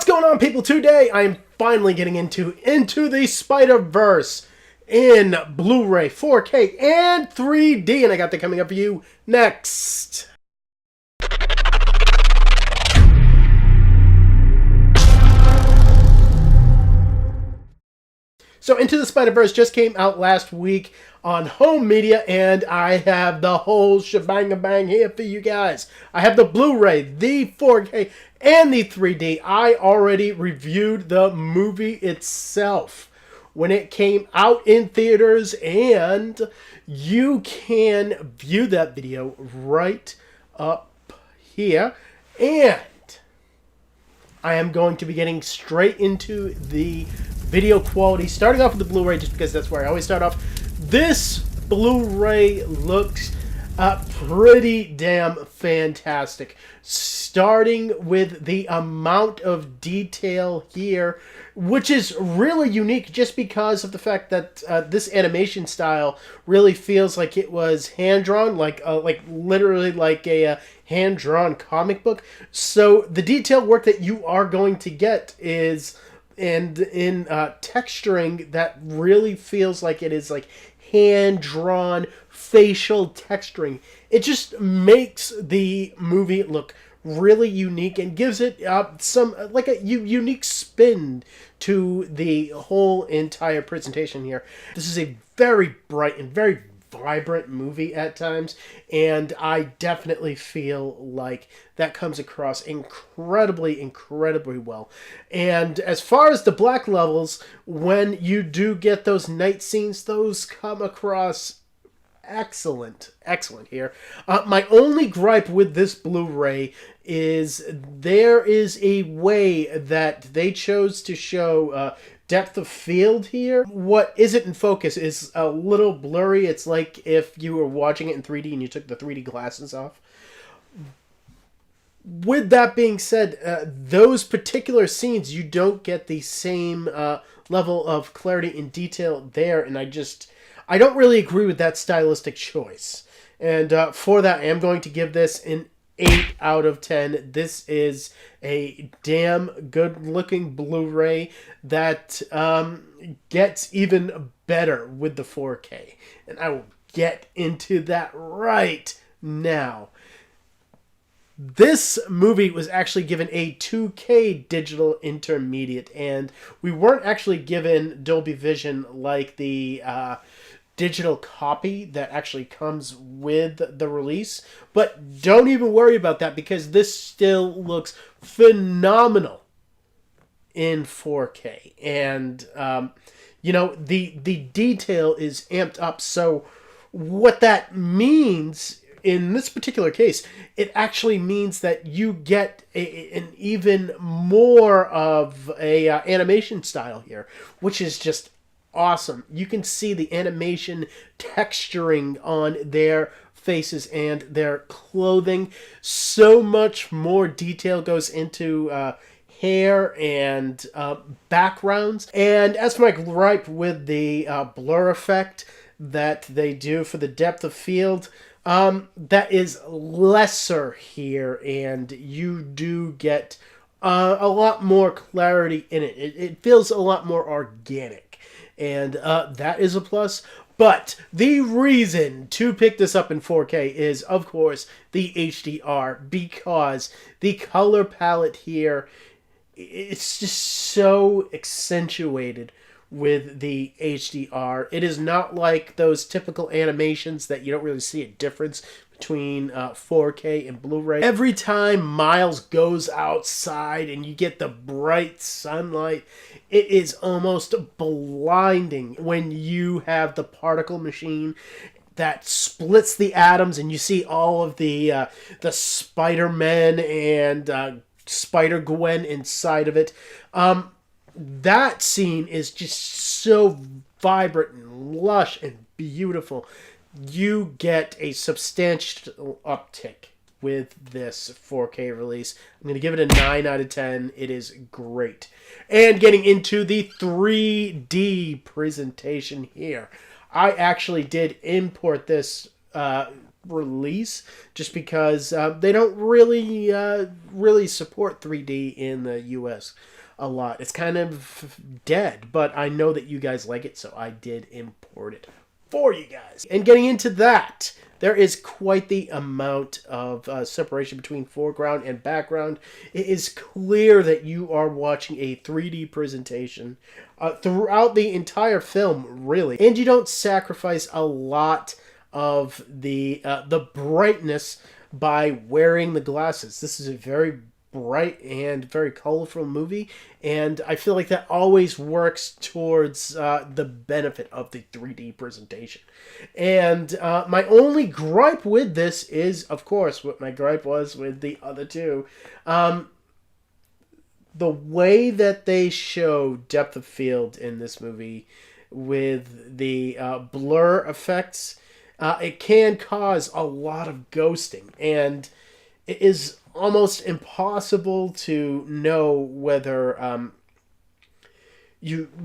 going on, people? Today I am finally getting into the Spider-Verse in Blu-ray, 4K, and 3D, and I got that coming up for you next. So Into the Spider-Verse just came out last week on home media, and I have the whole shebang-a-bang here for you guys. I have the Blu-ray, the 4K, and the 3D. I already reviewed the movie itself when it came out in theaters, and you can view that video right up here. And I am going to be getting straight into the video quality, starting off with the Blu-ray just because that's where I always start off. This Blu-ray looks pretty damn fantastic, starting with the amount of detail here, which is really unique just because of the fact that this animation style really feels like it was hand-drawn, like literally like a hand-drawn comic book. So the detail work that you are going to get is, and in texturing, that really feels like it is like hand-drawn facial texturing. It just makes the movie look really unique and gives it some like a unique spin to the whole entire presentation here. This is a very bright and very vibrant movie at times, and I definitely feel like that comes across incredibly well. And as far as the black levels, when you do get those night scenes, those come across excellent here. My only gripe with this Blu-ray is there is a way that they chose to show depth of field here. What isn't in focus is a little blurry. It's like if you were watching it in 3D and you took the 3D glasses off. With that being said, those particular scenes, you don't get the same level of clarity and detail there, and I don't really agree with that stylistic choice. And for that, I am going to give this an 8 out of 10. This is a damn good-looking Blu-ray that gets even better with the 4K. And I will get into that right now. This movie was actually given a 2K digital intermediate, and we weren't actually given Dolby Vision like the digital copy that actually comes with the release. But don't even worry about that, because this still looks phenomenal in 4K. And, the detail is amped up. So what that means in this particular case, it actually means that you get an even more of a animation style here, which is just awesome. You can see the animation texturing on their faces and their clothing. So much more detail goes into hair and backgrounds. And as for my gripe with the blur effect that they do for the depth of field, that is lesser here, and you do get a lot more clarity in it. It feels a lot more organic, and that is a plus. But the reason to pick this up in 4K is, of course, the HDR, because the color palette here, it's just so accentuated with the HDR. It is not like those typical animations that you don't really see a difference between 4K and Blu-ray. Every time Miles goes outside and you get the bright sunlight, it is almost blinding when you have the particle machine that splits the atoms and you see all of the Spider-Men and Spider-Gwen inside of it. That scene is just so vibrant and lush and beautiful. You get a substantial uptick with this 4K release. I'm going to give it a 9 out of 10. It is great. And getting into the 3D presentation here. I actually did import this release, just because they don't really support 3D in the U.S. a lot. It's kind of dead, but I know that you guys like it, so I did import it for you guys. And getting into that, there is quite the amount of separation between foreground and background. It is clear that you are watching a 3D presentation throughout the entire film, really. And you don't sacrifice a lot of the brightness by wearing the glasses. This is a very bright and very colorful movie, and I feel like that always works towards the benefit of the 3D presentation. And my only gripe with this is, of course, what my gripe was with the other two. The way that they show depth of field in this movie with the blur effects, it can cause a lot of ghosting, and it is almost impossible to know whether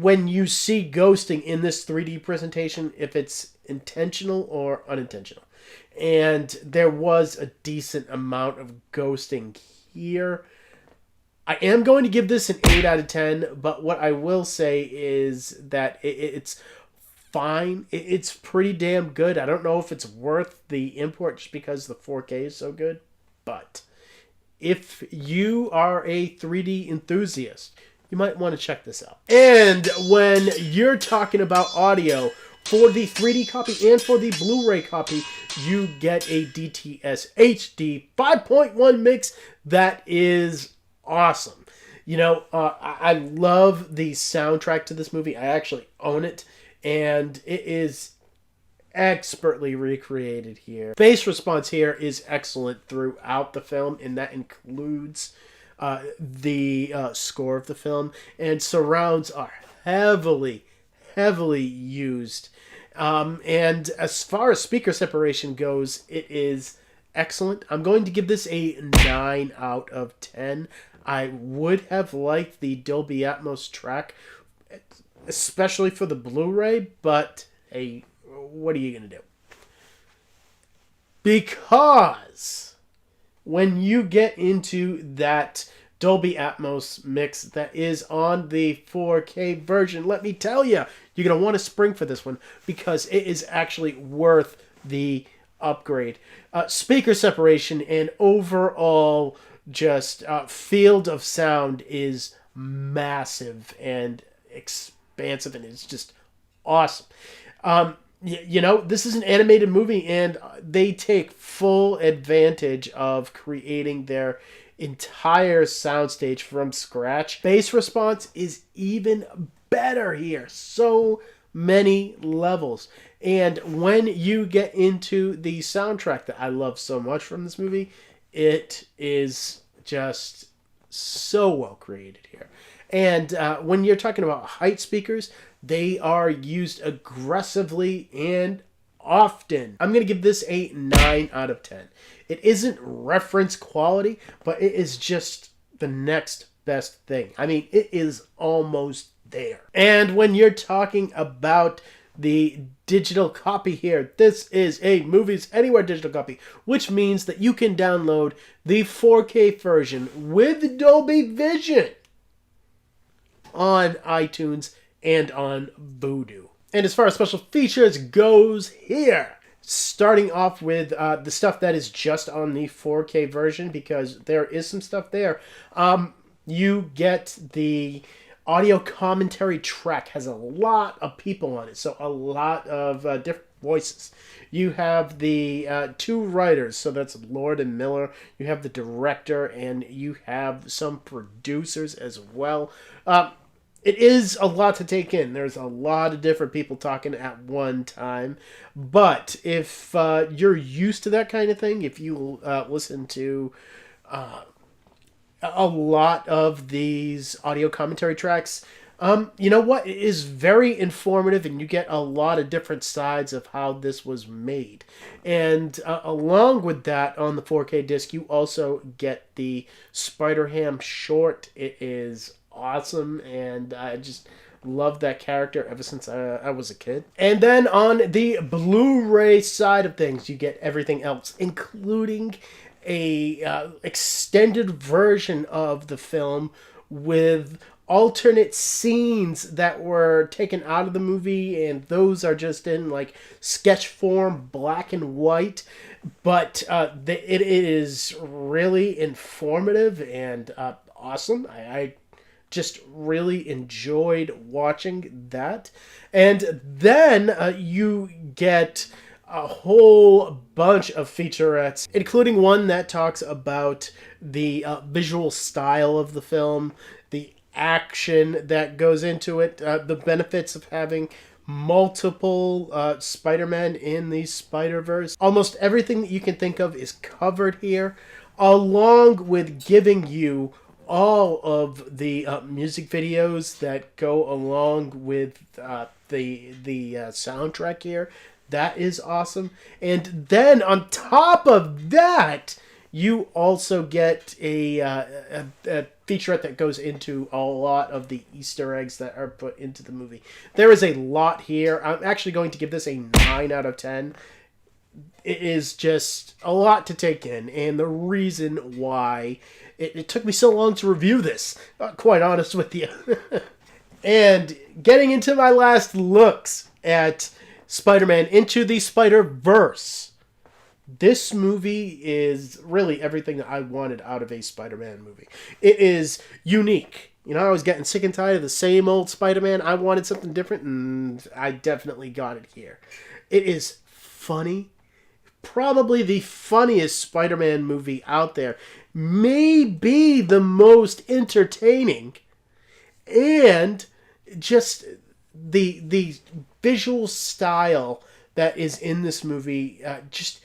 when you see ghosting in this 3D presentation, if it's intentional or unintentional. And there was a decent amount of ghosting here. I am going to give this an 8 out of 10, but what I will say is that it's fine. It's pretty damn good. I don't know if it's worth the import just because the 4K is so good, but if you are a 3D enthusiast, you might want to check this out. And when you're talking about audio, for the 3D copy and for the Blu-ray copy, you get a DTS HD 5.1 mix that is awesome. You know, I love the soundtrack to this movie. I actually own it, and it is expertly recreated here. Bass response here is excellent throughout the film, and that includes the score of the film. And surrounds are heavily used. And as far as speaker separation goes, it is excellent. I'm going to give this a 9 out of 10. I would have liked the Dolby Atmos track, especially for the Blu-ray, but hey, what are you going to do? Because when you get into that Dolby Atmos mix that is on the 4K version, let me tell you, you're going to want to spring for this one because it is actually worth the upgrade. Speaker separation and overall just field of sound is massive and expansive, and it's just awesome. You know, this is an animated movie, and they take full advantage of creating their entire soundstage from scratch. Bass response is even better here. So many levels. And when you get into the soundtrack that I love so much from this movie, it is just so well created here. And when you're talking about height speakers, they are used aggressively and often. I'm going to give this a 9 out of 10. It isn't reference quality, but it is just the next best thing. I mean, it is almost there. And when you're talking about the digital copy here, this is a Movies Anywhere digital copy, which means that you can download the 4K version with Dolby Vision on iTunes and on Vudu. And as far as special features goes here, starting off with the stuff that is just on the 4K version, because there is some stuff there. You get the audio commentary track, has a lot of people on it, so a lot of different voices. You have the two writers, so that's Lord and Miller. You have the director, and you have some producers as well. It is a lot to take in. There's a lot of different people talking at one time. But if you're used to that kind of thing, if you listen to a lot of these audio commentary tracks, you know what? It is very informative, and you get a lot of different sides of how this was made. And along with that, on the 4K disc, you also get the Spider-Ham short. It is awesome, and loved that character ever since I was a kid. And then on the Blu-ray side of things, you get everything else, including a extended version of the film with alternate scenes that were taken out of the movie, and those are just in like sketch form, black and white. But it is really informative and awesome. I just really enjoyed watching that. And then you get a whole bunch of featurettes, including one that talks about the visual style of the film, the action that goes into it, the benefits of having multiple Spider-Man in the Spider-Verse. Almost everything that you can think of is covered here, along with giving you all of the music videos that go along with the soundtrack here. That is awesome. And then on top of that, you also get a featurette that goes into a lot of the Easter eggs that are put into the movie. There is a lot here. I'm actually going to give this a 9 out of 10. It is just a lot to take in, and the reason why it took me so long to review this, quite honest with you. And getting into my last looks at Spider-Man Into the Spider-Verse. This movie is really everything that I wanted out of a Spider-Man movie. It is unique. You know, I was getting sick and tired of the same old Spider-Man. I wanted something different, and I definitely got it here. It is funny. Probably the funniest Spider-Man movie out there. Maybe the most entertaining. And just the visual style that is in this movie just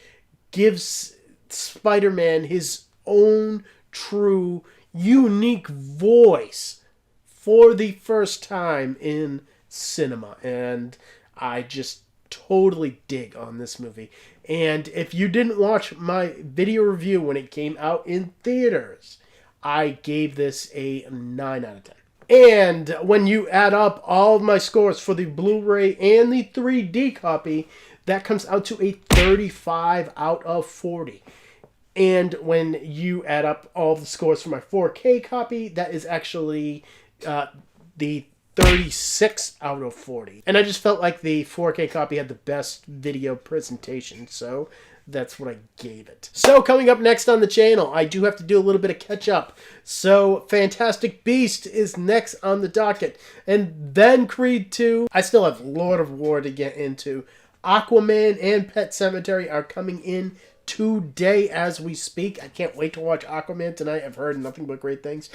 gives Spider-Man his own true, unique voice for the first time in cinema. And I just totally dig on this movie. And if you didn't watch my video review when it came out in theaters, I gave this a 9 out of 10. And when you add up all of my scores for the Blu-ray and the 3D copy, that comes out to a 35 out of 40. And when you add up all the scores for my 4K copy, that is actually the 36 out of 40. And I just felt like the 4K copy had the best video presentation, so that's what I gave it. So coming up next on the channel, I do have to do a little bit of catch up. So Fantastic Beast is next on the docket. And then Creed 2. I still have Lord of War to get into. Aquaman and Pet Sematary are coming in today as we speak. I can't wait to watch Aquaman tonight. I've heard nothing but great things.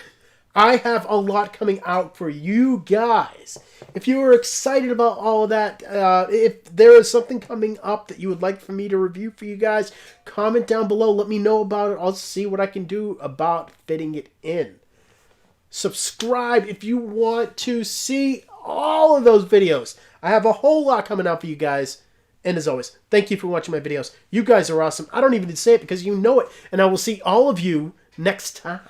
I have a lot coming out for you guys. If you are excited about all of that, if there is something coming up that you would like for me to review for you guys, comment down below. Let me know about it. I'll see what I can do about fitting it in. Subscribe if you want to see all of those videos. I have a whole lot coming out for you guys. And as always, thank you for watching my videos. You guys are awesome. I don't even need to say it because you know it. And I will see all of you next time.